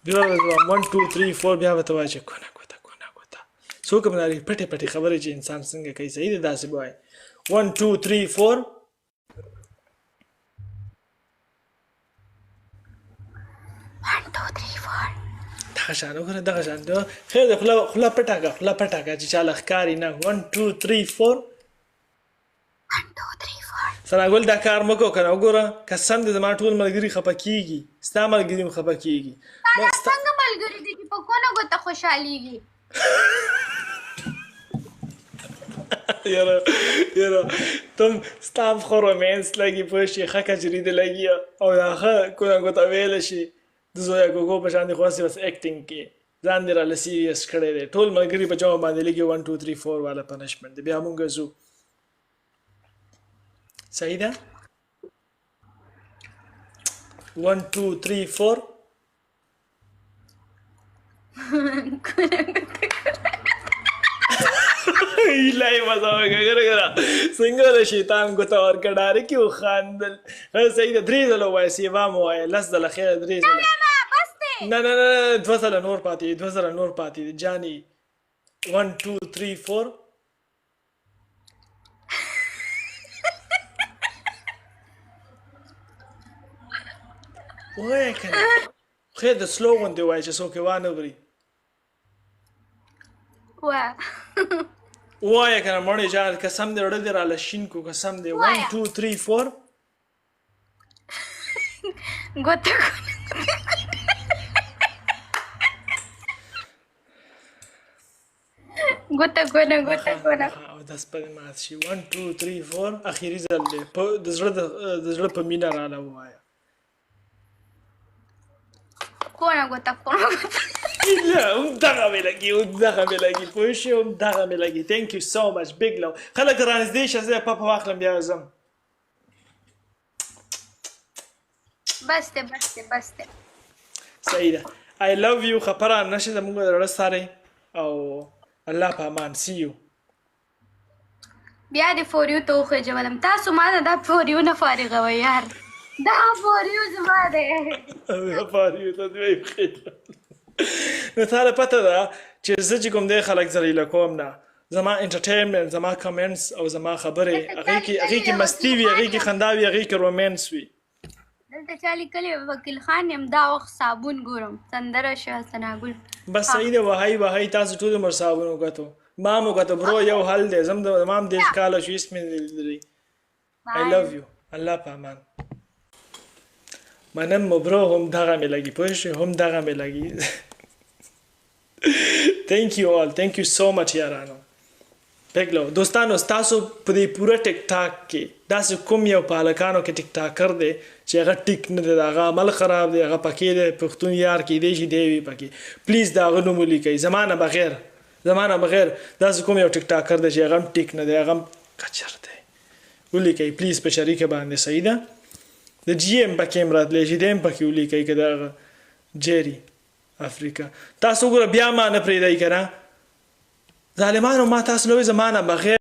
بیا 1 2 3 4 بیا به ته وایي چې کونه ګوته کونه ګوته څوک هم لري پټې پټې خبرې چې انسان څنګه کوي صحیح دی داسې به وایي 1 2 3 4 1 2 3 4 دغه شان وګوره دغه شان خیر دی خوله پټه کړه خوله پټه کړه چې چاله ښکاري نه 1 2 3 4 1 2 3 4 ثنا ګل دا کار مه کوه که نه وګوره قسم دې زما ټول ملګري خفه کېږي ستا ملګري هم خفه کېږي تا څنګه ملګري دي چې په کونه ګوته خوشحالېږي یاره تم ستا هم خو رومانس لګي پوه شي ښه کچري دې لګي او دا ښه کونه ګوته ویلی شي د زویا ګوګو په شان دې خو هسې بس ایکټینګ کې ځان دې راله سیریس کړی دی ټول ملګري په جواب باندې لګي 1 2 3 4 والا پنشمنټ دی بیا مونږ ځو صحیح ده 1 2 3 4 ایلای مزه وکړه ګره څنګه د شیطان ګوته ورکړه ډارې کې وخاندل صحیح ده 3 ځله ووایه سیوا مو ووایه 10 ځله خیره 3 ځله نه نه نه 2 ځله نور پاتې دي 2 ځله نور پاتې دي جاني 1 2 3 4 وایه که نه خیر د سلو غوندې وایه چې څوک یې وانه وري وایه که نه مړې جان قسم دې زړه دې راله شین کو قسم دې 1 2 3 4 ګوته ګوته کونه ګوته کونه او داس په مات شي 1 2 3 4 اخیری ځل دی د زړه په مینا رااله وایه کونه ګوته کونه ګوته لا همدغه مې لګي پوه شي همدغه مې لګي تhank you so much big love خلک رانږدې شه زه پاپه واخلم بیا ځم بس دی صحیح ده I love you خبره نشي زموږ د زړه ساري او الله په امان see you بیا دې فور یو ته وخېجولم تاسو ما نه دا فور یو نه فارغوئ یار دا فور یو زما دی فور یو ته دې وخېجولم نو تا له پته ده چې زه چې کوم دی خلک ذلیله کوم نه زما انټرټینمنټ زما کمنټس او زما خبرې هغې کې مستی وي هغې کې خندا وي هغې کې رومانس وي دلته چا لیکلي وکیل خان یم دا وخت صابون ګورم سندره شه ثنا ګل بس صحیح ده وهی تاسو ټول عمر صابون وکتو ما مو کتو برو یو حل دی زم د تمام دیش کاله شو اسم دې I love you الله په امان منم مو برو هم دغه مې لګي پوه شئ هم دغه مې لګي thank you all thank you so much یارانو پګلو دوستانو تاسو په دې پوره ټیک ټاک کې داسې کوم یو په هلکانو کې ټیک ټاکر دی چې هغه ټیک نه دی د هغه عمل خراب دی هغه پکې دی پښتون یار کیدی شي دی وي پکې پلیز د هغه نوم ولیکئ زمانه بغیر داسې کوم یو ټیک ټاکر دی چې هغه هم ټیک نه دی هغه هم کچر دی ولیکئ پلیز په شریکه باندې صحیح ده د جی ایم پکې هم راتلی شي دی هم پکې ولیکئ که د هغه جیري افریقا تاسو وګوره بیا ما نه پرېږدئ که نه ظالمانو ما تاسو له وایي زما نه بغیر